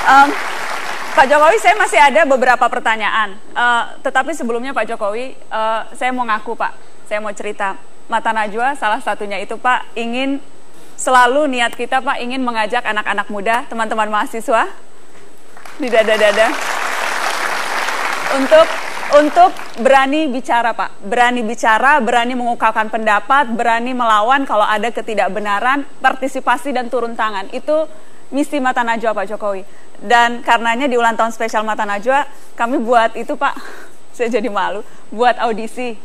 Em, Pak Jokowi, saya masih ada beberapa pertanyaan. Tetapi sebelumnya Pak Jokowi, saya mau ngaku Pak, saya mau cerita. Mata Najwa salah satunya itu Pak, ingin selalu niat kita Pak, ingin mengajak anak-anak muda, teman-teman mahasiswa, di dada-dada, untuk berani bicara Pak, berani bicara, berani mengungkapkan pendapat, berani melawan kalau ada ketidakbenaran, partisipasi dan turun tangan. Itu misi Mata Najwa Pak Jokowi. Dan karenanya di ulang tahun spesial Mata Najwa, kami buat itu Pak, saya jadi malu, buat audisi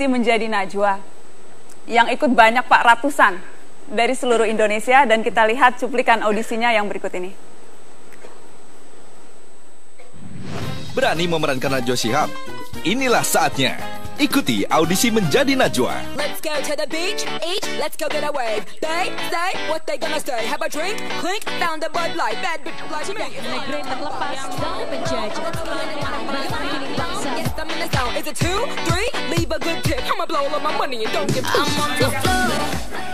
menjadi Najwa. Yang ikut banyak Pak, ratusan dari seluruh Indonesia, dan kita lihat cuplikan audisinya yang berikut ini. Berani memerankan Najwa Shihab? Inilah saatnya. Ikuti audisi menjadi Najwa. Let's go to the beach, eat, let's go get a wave. They say what they gonna say. Have a drink, clink, found a Bud Light. Bad bitch like me. Negeri terlepas dan menjajah. Yes, I'm in the zone. Is it 2, 3? Leave a good tip. I'ma blow all of my money and don't give I'm on the floor.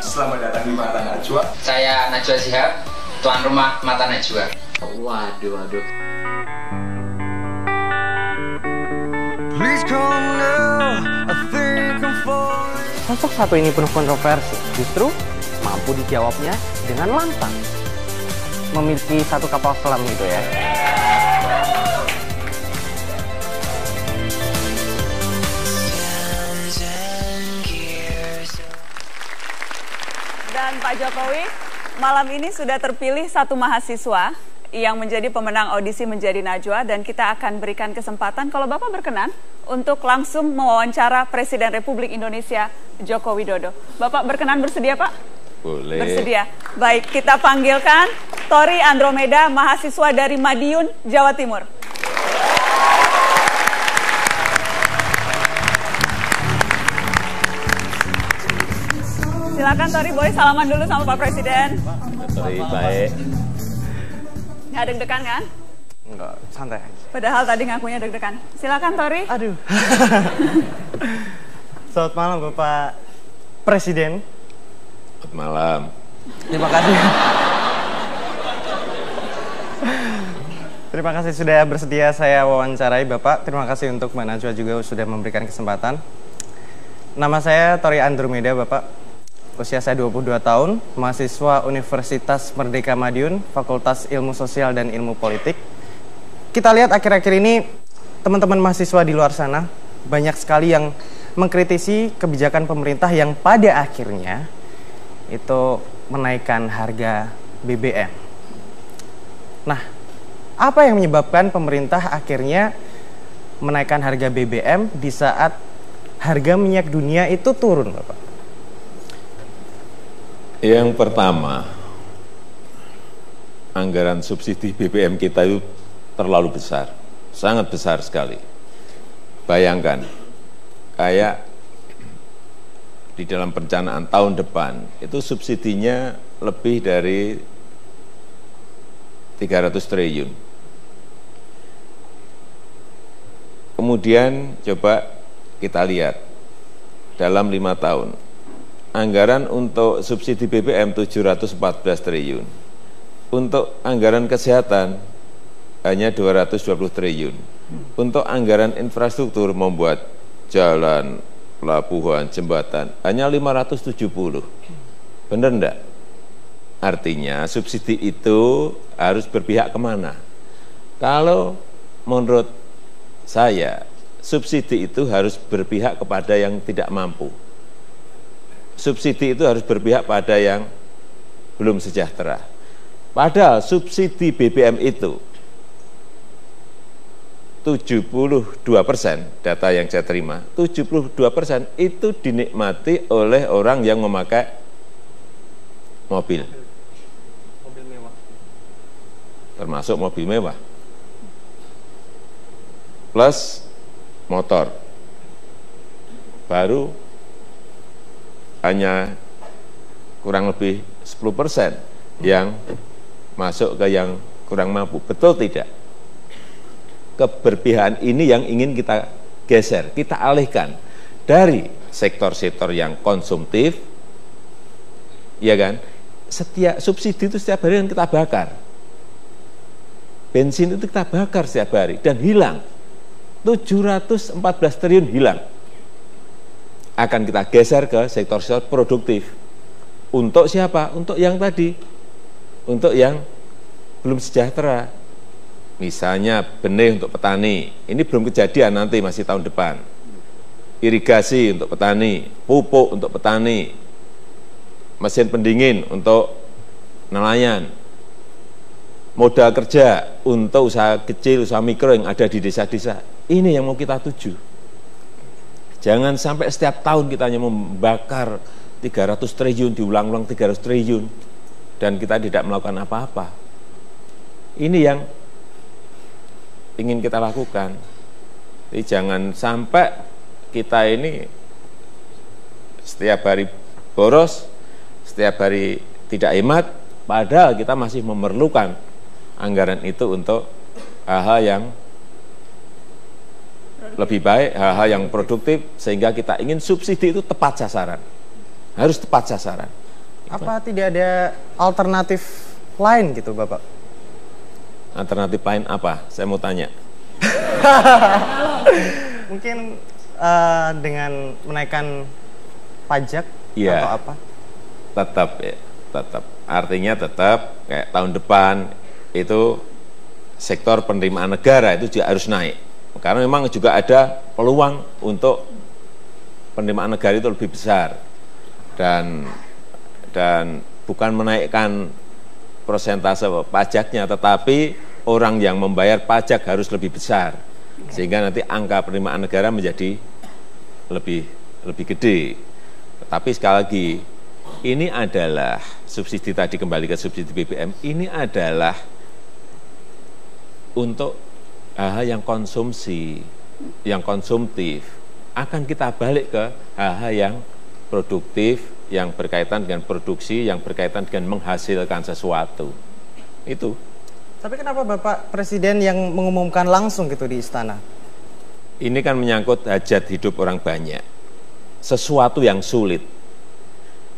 Selamat datang di Mata Najwa. Saya Najwa Shihab, tuan rumah Mata Najwa. Waduh. Sosok satu ini penuh kontroversi, justru mampu dijawabnya dengan lantang. Memiliki satu kapal selam gitu ya. Dan Pak Jokowi, malam ini sudah terpilih satu mahasiswa yang menjadi pemenang audisi menjadi Najwa, dan kita akan berikan kesempatan kalau Bapak berkenan untuk langsung mewawancara Presiden Republik Indonesia Joko Widodo. Bapak berkenan bersedia Pak? Boleh. Bersedia. Baik, kita panggilkan Tori Andromeda, mahasiswa dari Madiun, Jawa Timur. Silakan Tori, boleh salaman dulu sama Pak Presiden. Tori, baik. Nggak deg-degan kan? Enggak, santai aja. Padahal tadi ngakunya deg-degan. Silakan Tori. Aduh. Selamat malam Bapak Presiden. Selamat malam. Terima kasih. Terima kasih sudah bersedia saya wawancarai Bapak. Terima kasih untuk Mbak Najwa juga sudah memberikan kesempatan. Nama saya Tori Andromeda Bapak. Usia saya 22 tahun, mahasiswa Universitas Merdeka Madiun, Fakultas Ilmu Sosial dan Ilmu Politik. Kita lihat akhir-akhir ini teman-teman mahasiswa di luar sana banyak sekali yang mengkritisi kebijakan pemerintah yang pada akhirnya itu menaikkan harga BBM. Nah, apa yang menyebabkan pemerintah akhirnya menaikkan harga BBM di saat harga minyak dunia itu turun, Bapak? Yang pertama, anggaran subsidi BBM kita itu terlalu besar, sangat besar sekali. Bayangkan, kayak di dalam perencanaan tahun depan, itu subsidinya lebih dari 300 triliun. Kemudian coba kita lihat, dalam 5 tahun, anggaran untuk subsidi BBM 714 triliun. Untuk anggaran kesehatan hanya 220 triliun. Untuk anggaran infrastruktur membuat jalan, pelabuhan, jembatan hanya 570. Benar enggak? Artinya subsidi itu harus berpihak kemana? Kalau menurut saya, subsidi itu harus berpihak kepada yang tidak mampu. Subsidi itu harus berpihak pada yang belum sejahtera. Padahal subsidi BBM itu 72%, data yang saya terima, 72% itu dinikmati oleh orang yang memakai mobil. Mobil mewah. Termasuk mobil mewah. Plus motor. Baru hanya kurang lebih 10% yang masuk ke yang kurang mampu. Betul tidak? Keberpihakan ini yang ingin kita geser, kita alihkan dari sektor-sektor yang konsumtif, ya kan? Setiap subsidi itu setiap hari kan kita bakar. bensin itu kita bakar setiap hari dan hilang. 714 triliun hilang. Akan kita geser ke sektor-sektor produktif. Untuk siapa? Untuk yang tadi. Untuk yang belum sejahtera. Misalnya benih untuk petani. Ini belum kejadian, nanti masih tahun depan. Irigasi untuk petani, pupuk untuk petani, mesin pendingin untuk nelayan, modal kerja untuk usaha kecil, usaha mikro yang ada di desa-desa. Ini yang mau kita tuju. Jangan sampai setiap tahun kita hanya membakar 300 triliun, diulang-ulang 300 triliun, dan kita tidak melakukan apa-apa. Ini yang ingin kita lakukan. Jadi jangan sampai kita ini setiap hari boros, setiap hari tidak hemat, padahal kita masih memerlukan anggaran itu untuk hal-hal yang lebih baik, hal-hal yang produktif, sehingga kita ingin subsidi itu tepat sasaran. Harus tepat sasaran. Apa tidak ada alternatif lain gitu, Bapak? Alternatif lain apa? Saya mau tanya. Mungkin dengan menaikkan pajak ya, atau apa? Tetap ya, tetap. Artinya tetap kayak tahun depan itu sektor penerimaan negara itu juga harus naik. Karena memang juga ada peluang untuk penerimaan negara itu lebih besar. Dan bukan menaikkan persentase pajaknya, tetapi orang yang membayar pajak harus lebih besar. Sehingga nanti angka penerimaan negara menjadi lebih gede. Tapi sekali lagi, ini adalah subsidi tadi, kembali ke subsidi BBM, ini adalah untuk hal-hal yang konsumsi, yang konsumtif. Akan kita balik ke hal-hal yang produktif, yang berkaitan dengan produksi, yang berkaitan dengan menghasilkan sesuatu. Itu. Tapi kenapa Bapak Presiden yang mengumumkan langsung gitu di istana? Ini kan menyangkut hajat hidup orang banyak. Sesuatu yang sulit.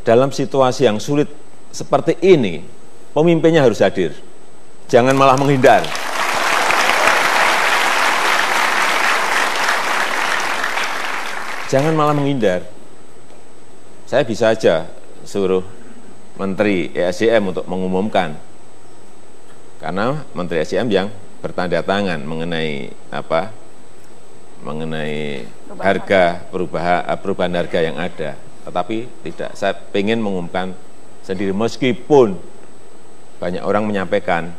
Dalam situasi yang sulit seperti ini, pemimpinnya harus hadir. Jangan malah menghindar. Jangan malah menghindar. Saya bisa aja suruh Menteri ESDM untuk mengumumkan. Karena Menteri SDM yang bertanda tangan mengenai harga perubahan harga yang ada. Tetapi tidak, saya ingin mengumumkan sendiri meskipun banyak orang menyampaikan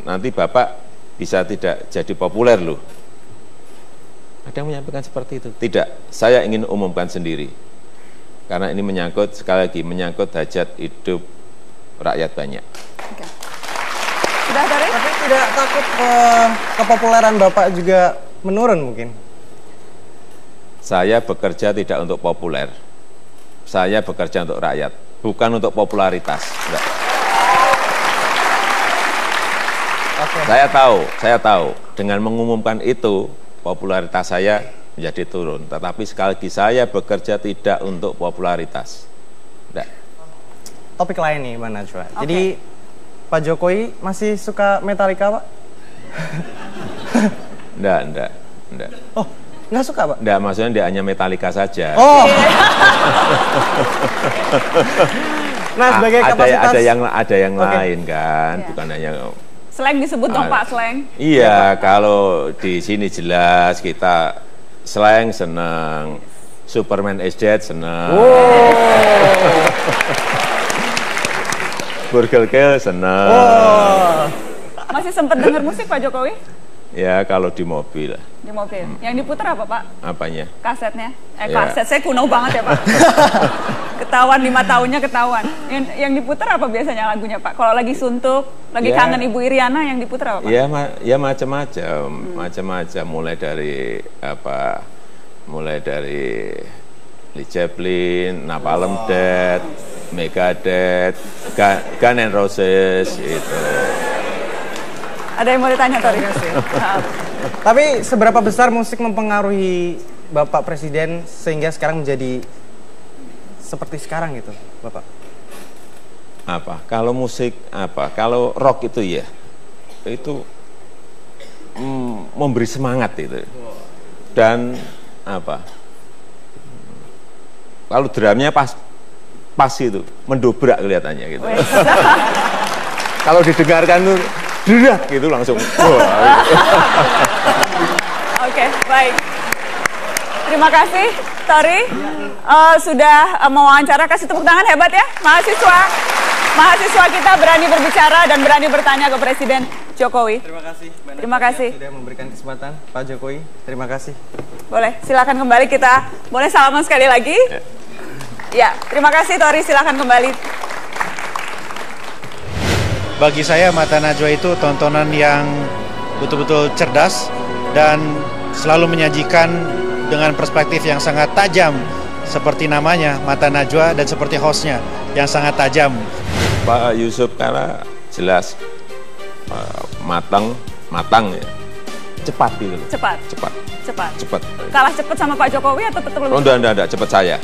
nanti Bapak bisa tidak jadi populer loh. Ada yang menyampaikan seperti itu. Tidak, saya ingin umumkan sendiri. Karena ini menyangkut, sekali lagi, menyangkut hajat hidup rakyat banyak. Oke. Sudah dari? Tapi tidak takut kepopuleran Bapak juga menurun mungkin? Saya bekerja tidak untuk populer. Saya bekerja untuk rakyat, bukan untuk popularitas. Enggak. Okay. Saya tahu, dengan mengumumkan itu, popularitas saya menjadi turun. Tetapi sekali lagi, saya bekerja tidak untuk popularitas. Enggak. Topik lain nih, Mbak Najwa. Okay. Jadi, Pak Jokowi masih suka Metallica, Pak? Enggak. Oh, nggak suka, Pak? Enggak, maksudnya dia hanya Metallica saja. Oh. Nah, sebagai kapasitas ada yang lain kan, yeah. Bukan hanya slang disebut dong, Pak, slang. Iya, kalau di sini jelas kita slang senang, Superman is dead senang. Burger Kill senang. Masih sempat dengar musik Pak Jokowi? Ya, kalau di mobil. Di mobil. Yang diputar apa, Pak? Apanya? Kasetnya. Ya. Kaset saya kuno banget ya, Pak. Ketahuan 5 tahunnya ketahuan. Yang diputar apa biasanya lagunya, Pak? Kalau lagi suntuk, lagi kangen Ibu Iriana, yang diputar apa, Pak? Ya macam-macam. Mulai dari Led Zeppelin, Napalm Death, Megadeth, Guns N' Roses itu. Ada yang mau ditanya, Tori? Tapi seberapa besar musik mempengaruhi Bapak Presiden sehingga sekarang menjadi seperti sekarang gitu, Bapak? Kalau musik Kalau rock itu ya. itu memberi semangat itu. Dan apa? Kalau drumnya pas itu mendobrak kelihatannya gitu. Kalau didengarkan tuh derak gitu langsung. Oke, baik. Terima kasih, Tori. Sudah mewawancara, kasih tepuk tangan hebat ya, mahasiswa kita berani berbicara dan berani bertanya ke Presiden Jokowi. Terima kasih. Terima kasih. Sudah memberikan kesempatan, Pak Jokowi. Terima kasih. Boleh, silakan kembali, kita boleh salaman sekali lagi. Ya, terima kasih Tori, silakan kembali. Bagi saya Mata Najwa itu tontonan yang betul-betul cerdas dan selalu menyajikan dengan perspektif yang sangat tajam seperti namanya Mata Najwa dan seperti hostnya yang sangat tajam. Pak Yusuf Kala jelas matang ya, cepat gitu. Cepat. Cepat. Kalah cepat sama Pak Jokowi atau tetap lebih? Enggak, cepat saya.